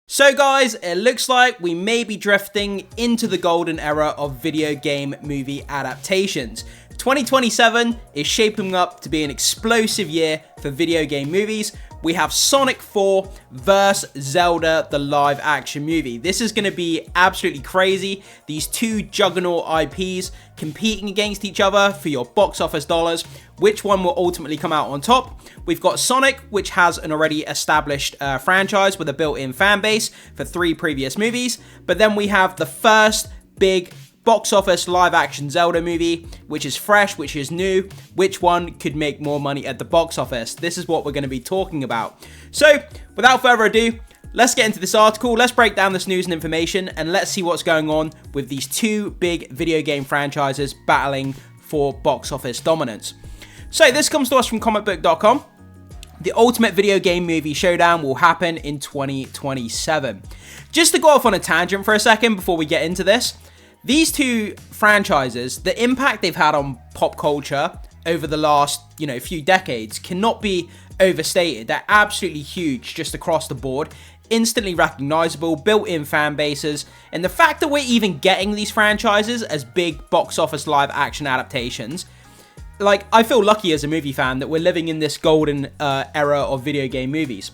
So guys, it looks like we may be drifting into the golden era of video game movie adaptations. 2027 is shaping up to be an explosive year for video game movies. We have Sonic 4 vs Zelda, the live action movie. This is going to be absolutely crazy. These two juggernaut IPs competing against each other for your box office dollars. Which one will ultimately come out on top? We've got Sonic, which has an already established franchise with a built-in fan base for 3 previous movies. But then we have the first big box office live action Zelda movie, which is fresh, which is new. Which one could make more money at the box office? This is what we're going to be talking about. So without further ado, let's get into this article. Let's break down this news and information, and let's see what's going on with these two big video game franchises battling for box office dominance. So this comes to us from comicbook.com. The ultimate video game movie showdown will happen in 2027. Just to go off on a tangent for a second before we get into this, these two franchises, the impact they've had on pop culture over the last, few decades cannot be overstated. They're absolutely huge just across the board, instantly recognizable, built-in fan bases, and the fact that we're even getting these franchises as big box office live action adaptations, I feel lucky as a movie fan that we're living in this golden era of video game movies.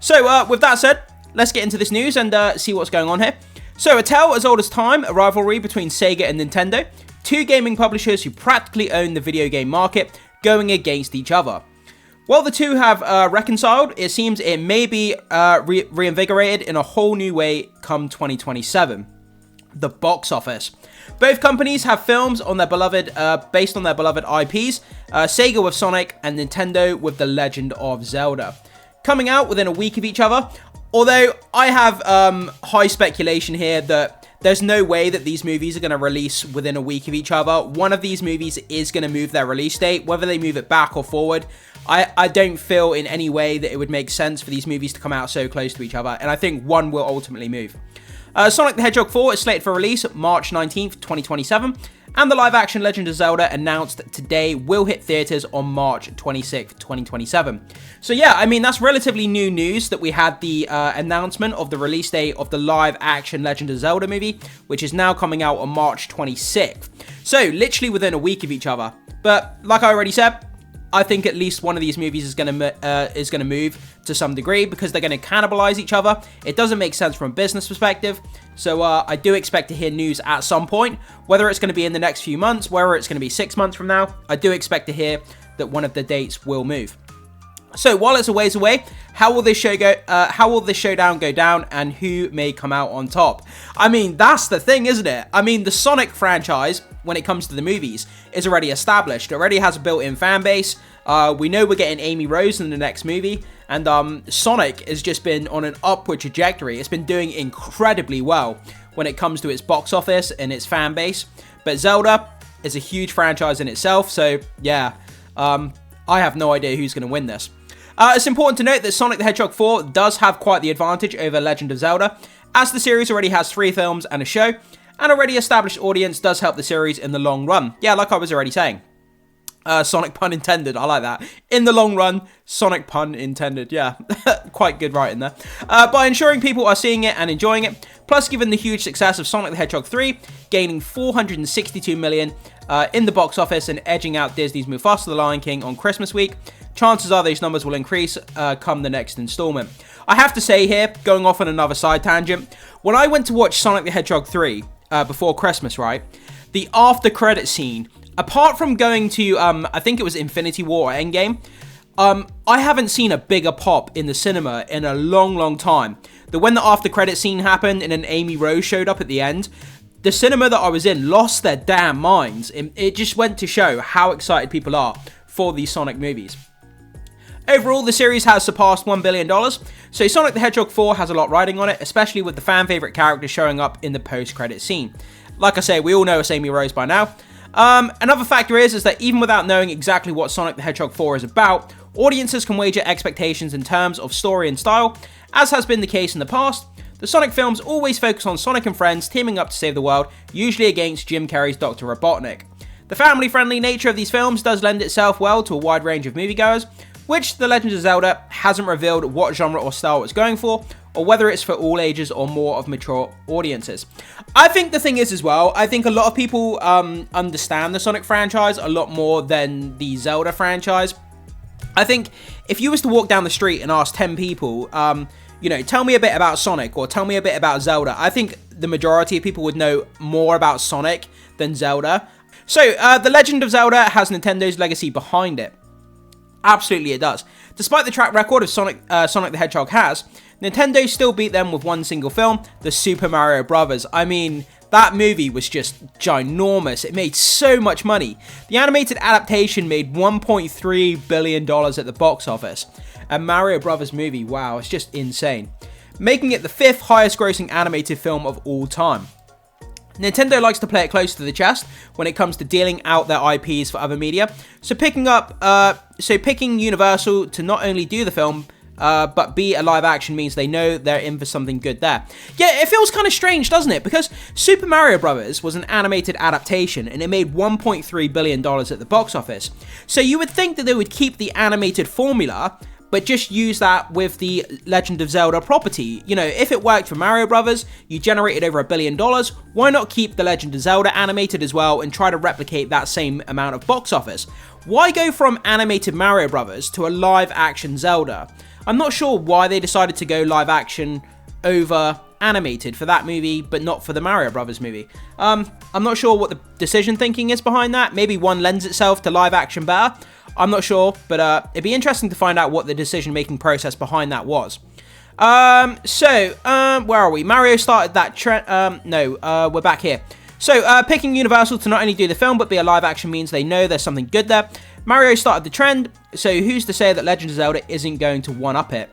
So with that said, let's get into this news and see what's going on here. So, a tale as old as time, a rivalry between Sega and Nintendo, two gaming publishers who practically own the video game market, going against each other. While the two have reconciled, it seems it may be reinvigorated in a whole new way come 2027. The box office. Both companies have films on their beloved, based on their beloved IPs, Sega with Sonic and Nintendo with The Legend of Zelda, coming out within a week of each other. Although I have high speculation here that there's no way that these movies are going to release within a week of each other. One of these movies is going to move their release date, whether they move it back or forward. I don't feel in any way that it would make sense for these movies to come out so close to each other, and I think one will ultimately move. Sonic the Hedgehog 4 is slated for release March 19th, 2027, and the live-action Legend of Zelda announced today will hit theaters on March 26th, 2027. So yeah, that's relatively new news that we had the announcement of the release date of the live-action Legend of Zelda movie, which is now coming out on March 26th. So literally within a week of each other. But like I already said, I think at least one of these movies is going to move to some degree because they're going to cannibalize each other. It doesn't make sense from a business perspective. So I do expect to hear news at some point, whether it's going to be in the next few months, whether it's going to be 6 months from now. I do expect to hear that one of the dates will move. So while it's a ways away, how will this showdown go down, and who may come out on top? That's the thing, isn't it? The Sonic franchise, when it comes to the movies, is already established. It already has a built-in fan base. We know we're getting Amy Rose in the next movie, and Sonic has just been on an upward trajectory. It's been doing incredibly well when it comes to its box office and its fan base. But Zelda is a huge franchise in itself, so yeah, I have no idea who's going to win this. It's important to note that Sonic the Hedgehog 4 does have quite the advantage over Legend of Zelda, as the series already has 3 films and a show, and already established audience does help the series in the long run. Yeah, like I was already saying. Sonic pun intended, I like that. In the long run, Sonic pun intended, yeah. Quite good writing there. By ensuring people are seeing it and enjoying it, plus given the huge success of Sonic the Hedgehog 3, gaining $462 million in the box office and edging out Disney's Mufasa the Lion King on Christmas week, chances are those numbers will increase come the next installment. I have to say here, going off on another side tangent, when I went to watch Sonic the Hedgehog 3 before Christmas, right, the after credit scene, apart from going to, I think it was Infinity War or Endgame, I haven't seen a bigger pop in the cinema in a long, long time. That when the after credit scene happened and then Amy Rose showed up at the end, the cinema that I was in lost their damn minds. It just went to show how excited people are for these Sonic movies. Overall, the series has surpassed $1 billion, so Sonic the Hedgehog 4 has a lot riding on it, especially with the fan-favourite characters showing up in the post-credit scene. Like I say, we all know it's Amy Rose by now. Another factor is that even without knowing exactly what Sonic the Hedgehog 4 is about, audiences can wager expectations in terms of story and style. As has been the case in the past, the Sonic films always focus on Sonic and friends teaming up to save the world, usually against Jim Carrey's Dr. Robotnik. The family-friendly nature of these films does lend itself well to a wide range of moviegoers, which The Legend of Zelda hasn't revealed what genre or style it's going for, or whether it's for all ages or more of mature audiences. I think the thing is as well, I think a lot of people understand the Sonic franchise a lot more than the Zelda franchise. I think if you was to walk down the street and ask 10 people, you know, tell me a bit about Sonic or tell me a bit about Zelda, I think the majority of people would know more about Sonic than Zelda. So, The Legend of Zelda has Nintendo's legacy behind it. Absolutely it does. Despite the track record of Sonic the Hedgehog has, Nintendo still beat them with one single film, the Super Mario Bros. I mean, that movie was just ginormous. It made so much money. The animated adaptation made $1.3 billion at the box office. A Mario Bros. Movie, wow, it's just insane. Making it the 5th highest grossing animated film of all time. Nintendo likes to play it close to the chest when it comes to dealing out their IPs for other media. So picking Universal to not only do the film, but be a live action means they know they're in for something good there. Yeah, it feels kind of strange, doesn't it? Because Super Mario Bros. Was an animated adaptation and it made $1.3 billion at the box office. So you would think that they would keep the animated formula, but just use that with the Legend of Zelda property. You know, if it worked for Mario Brothers, you generated over $1 billion, why not keep the Legend of Zelda animated as well and try to replicate that same amount of box office? Why go from animated Mario Brothers to a live action Zelda? I'm not sure why they decided to go live action over animated for that movie, but not for the Mario Brothers movie. I'm not sure what the decision thinking is behind that. Maybe one lends itself to live action better. I'm not sure, but it'd be interesting to find out what the decision-making process behind that was. Where are we? Mario started that trend. We're back here. So, picking Universal to not only do the film, but be a live action means they know there's something good there. Mario started the trend, so who's to say that Legend of Zelda isn't going to one-up it?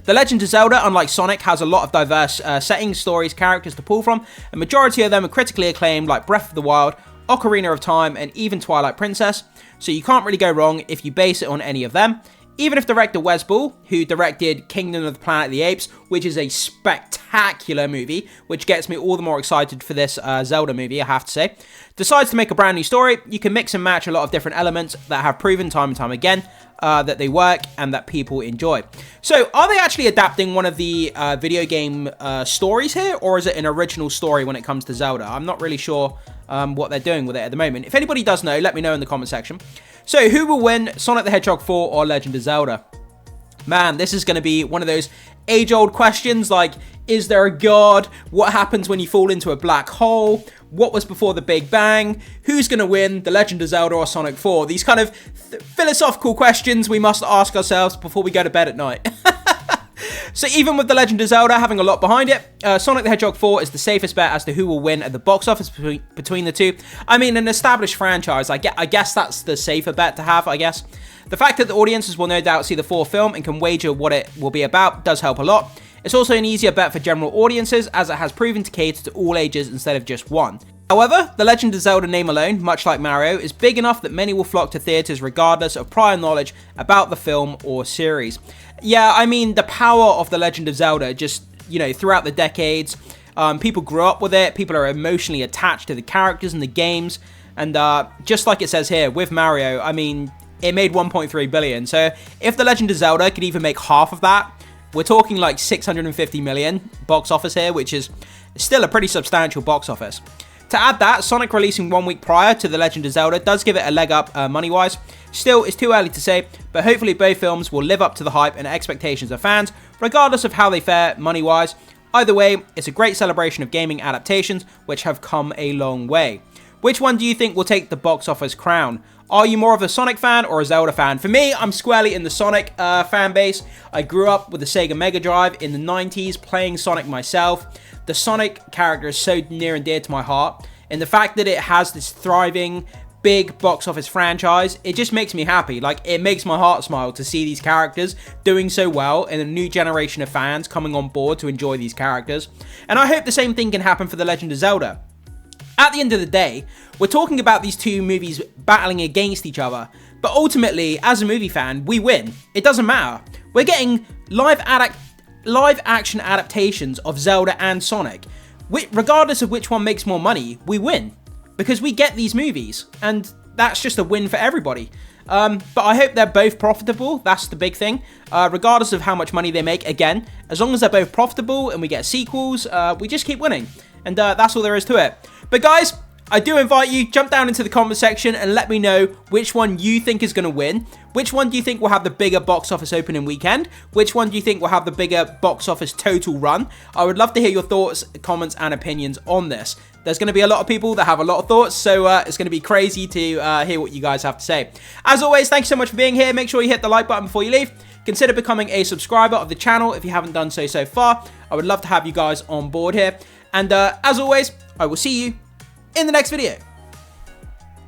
The Legend of Zelda, unlike Sonic, has a lot of diverse settings, stories, characters to pull from. A majority of them are critically acclaimed, like Breath of the Wild, Ocarina of Time, and even Twilight Princess. So you can't really go wrong if you base it on any of them. Even if director Wes Ball, who directed Kingdom of the Planet of the Apes, which is a spectacular movie, which gets me all the more excited for this Zelda movie, I have to say, decides to make a brand new story, you can mix and match a lot of different elements that have proven time and time again that they work and that people enjoy. So, are they actually adapting one of the video game stories here, or is it an original story when it comes to Zelda? I'm not really sure what they're doing with it at the moment. If anybody does know, let me know in the comment section. So, who will win, Sonic the Hedgehog 4 or Legend of Zelda? Man, this is going to be one of those age-old questions like, is there a god? What happens when you fall into a black hole? What was before the Big Bang? Who's going to win, The Legend of Zelda or Sonic 4? These kind of philosophical questions we must ask ourselves before we go to bed at night. So even with The Legend of Zelda having a lot behind it, Sonic the Hedgehog 4 is the safest bet as to who will win at the box office between the two. I mean, an established franchise, I guess that's the safer bet to have, I guess. The fact that the audiences will no doubt see the 4th film and can wager what it will be about does help a lot. It's also an easier bet for general audiences, as it has proven to cater to all ages instead of just one. However, the Legend of Zelda name alone, much like Mario, is big enough that many will flock to theaters regardless of prior knowledge about the film or series. Yeah, I mean, the power of the Legend of Zelda just, you know, throughout the decades, people grew up with it, people are emotionally attached to the characters and the games, and just like it says here, with Mario, I mean, it made 1.3 billion, so if the Legend of Zelda could even make half of that, we're talking like 650 million box office here, which is still a pretty substantial box office. To add that, Sonic releasing 1 week prior to The Legend of Zelda does give it a leg up money-wise. Still, it's too early to say, but hopefully both films will live up to the hype and expectations of fans, regardless of how they fare money-wise. Either way, it's a great celebration of gaming adaptations, which have come a long way. Which one do you think will take the box office crown? Are you more of a Sonic fan or a Zelda fan? For me, I'm squarely in the Sonic fan base. I grew up with the Sega Mega Drive in the 90s, playing Sonic myself. The Sonic character is so near and dear to my heart, and the fact that it has this thriving, big box office franchise, it just makes me happy. Like, it makes my heart smile to see these characters doing so well and a new generation of fans coming on board to enjoy these characters. And I hope the same thing can happen for The Legend of Zelda. At the end of the day, we're talking about these two movies battling against each other, but ultimately, as a movie fan, we win. It doesn't matter. We're getting live action adaptations of Zelda and Sonic. Regardless of which one makes more money, we win. Because we get these movies, and that's just a win for everybody. But I hope they're both profitable. That's the big thing. Regardless of how much money they make, again, as long as they're both profitable and we get sequels, we just keep winning. And that's all there is to it. But guys, I do invite you, jump down into the comment section and let me know which one you think is going to win. Which one do you think will have the bigger box office opening weekend? Which one do you think will have the bigger box office total run? I would love to hear your thoughts, comments, and opinions on this. There's going to be a lot of people that have a lot of thoughts, so it's going to be crazy to hear what you guys have to say. As always, thanks so much for being here. Make sure you hit the like button before you leave. Consider becoming a subscriber of the channel if you haven't done so far. I would love to have you guys on board here. And as always, I will see you in the next video.